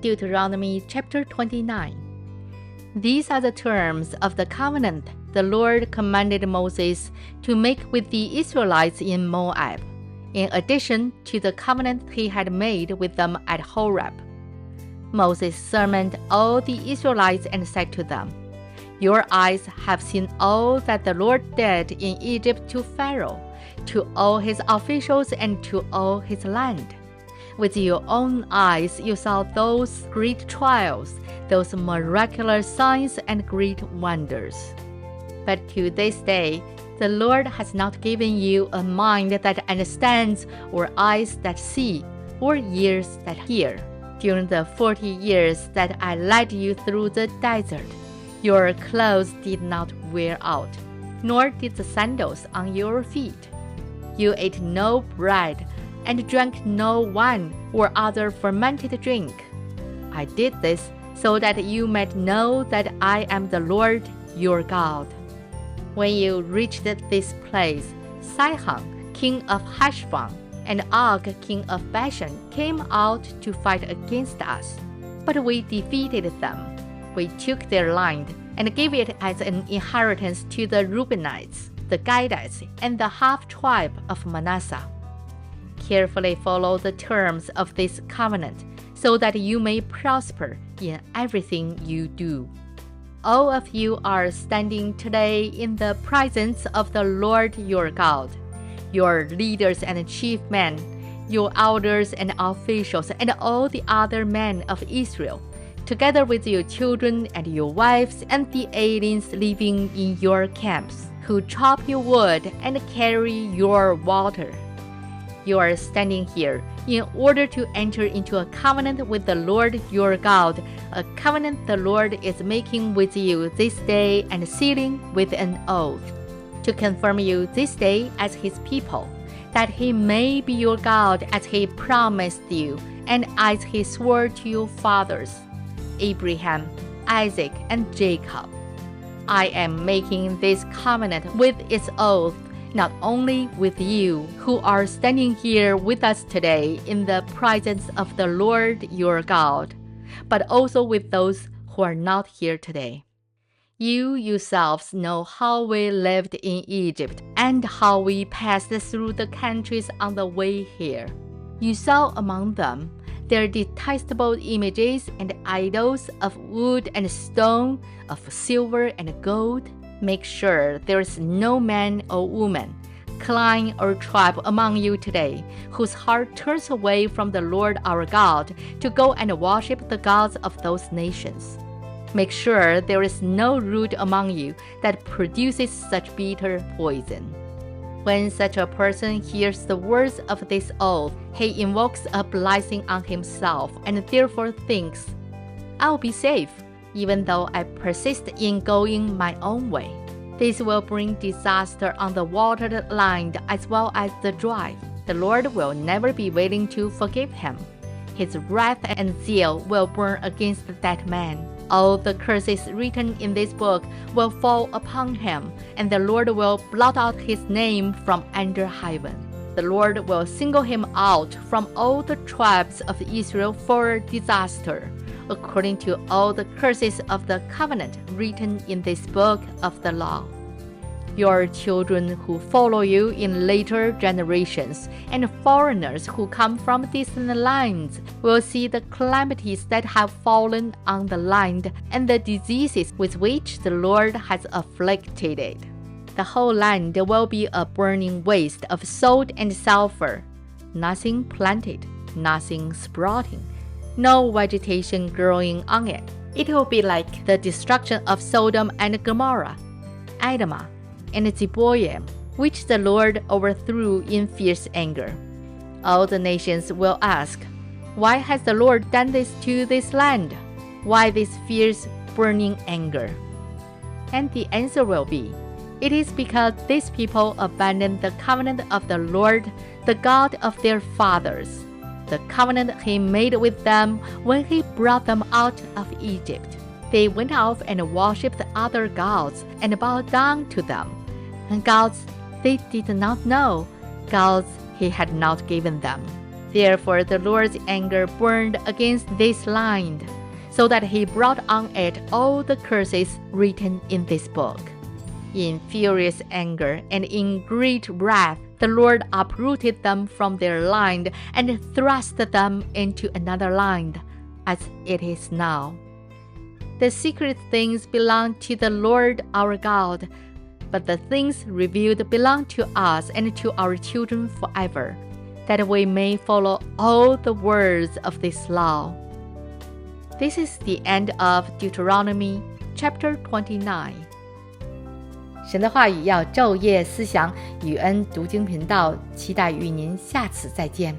Deuteronomy Chapter 29. These are the terms of the covenant the Lord commanded Moses to make with the Israelites in Moab, in addition to the covenant he had made with them at Horeb. Moses summoned all the Israelites and said to them, "Your eyes have seen all that the Lord did in Egypt to Pharaoh, to all his officials, and to all his land. With your own eyes you saw those great trials, those miraculous signs and great wonders. But to this day, the Lord has not given you a mind that understands, or eyes that see, or ears that hear. During the 40 years that I led you through the desert, your clothes did not wear out, nor did the sandals on your feet. You ate no bread and drank no wine or other fermented drink. I did this so that you might know that I am the Lord your God." When you reached this place, Sihon, king of Heshbon, and Og, king of Bashan, came out to fight against us. But we defeated them. We took their land and gave it as an inheritance to the Reubenites, the Gadites, and the half-tribe of Manasseh. Carefully follow the terms of this covenant, so that you may prosper in everything you do. All of you are standing today in the presence of the Lord your God, your leaders and chief men, your elders and officials, and all the other men of Israel, together with your children and your wives and the aliens living in your camps, who chop your wood and carry your water. You are standing here in order to enter into a covenant with the Lord your God, a covenant the Lord is making with you this day and sealing with an oath, to confirm you this day as his people, that he may be your God as he promised you and as he swore to your fathers, Abraham, Isaac, and Jacob. I am making this covenant with its oath, not only with you who are standing here with us today in the presence of the Lord your God, but also with those who are not here today. You yourselves know how we lived in Egypt and how we passed through the countries on the way here. You saw among them their detestable images and idols of wood and stone, of silver and gold. Make sure there is no man or woman, clan or tribe among you today whose heart turns away from the Lord our God to go and worship the gods of those nations. Make sure there is no root among you that produces such bitter poison. When such a person hears the words of this oath, he invokes a blessing on himself and therefore thinks, "I'll be safe, even though I persist in going my own way." This will bring disaster on the watered land as well as the dry. The Lord will never be willing to forgive him. His wrath and zeal will burn against that man. All the curses written in this book will fall upon him, and the Lord will blot out his name from under heaven. The Lord will single him out from all the tribes of Israel for disaster, according to all the curses of the covenant written in this book of the law. Your children who follow you in later generations and foreigners who come from distant lands will see the calamities that have fallen on the land and the diseases with which the Lord has afflicted it. The whole land will be a burning waste of salt and sulfur, nothing planted, nothing sprouting, no vegetation growing on it. It will be like the destruction of Sodom and Gomorrah, Admah, and Zeboim, which the Lord overthrew in fierce anger. All the nations will ask, "Why has the Lord done this to this land? Why this fierce, burning anger?" And the answer will be, "It is because these people abandoned the covenant of the Lord, the God of their fathers, the covenant he made with them when he brought them out of Egypt. They went off and worshipped other gods and bowed down to them, and gods they did not know, gods he had not given them. Therefore the Lord's anger burned against this land, so that he brought on it all the curses written in this book. In furious anger and in great wrath, the Lord uprooted them from their land and thrust them into another land, as it is now. The secret things belong to the Lord our God, but the things revealed belong to us and to our children forever, that we may follow all the words of this law. This is the end of Deuteronomy Chapter 29. 神的话语要昼夜思想，宇恩读经频道期待与您下次再见。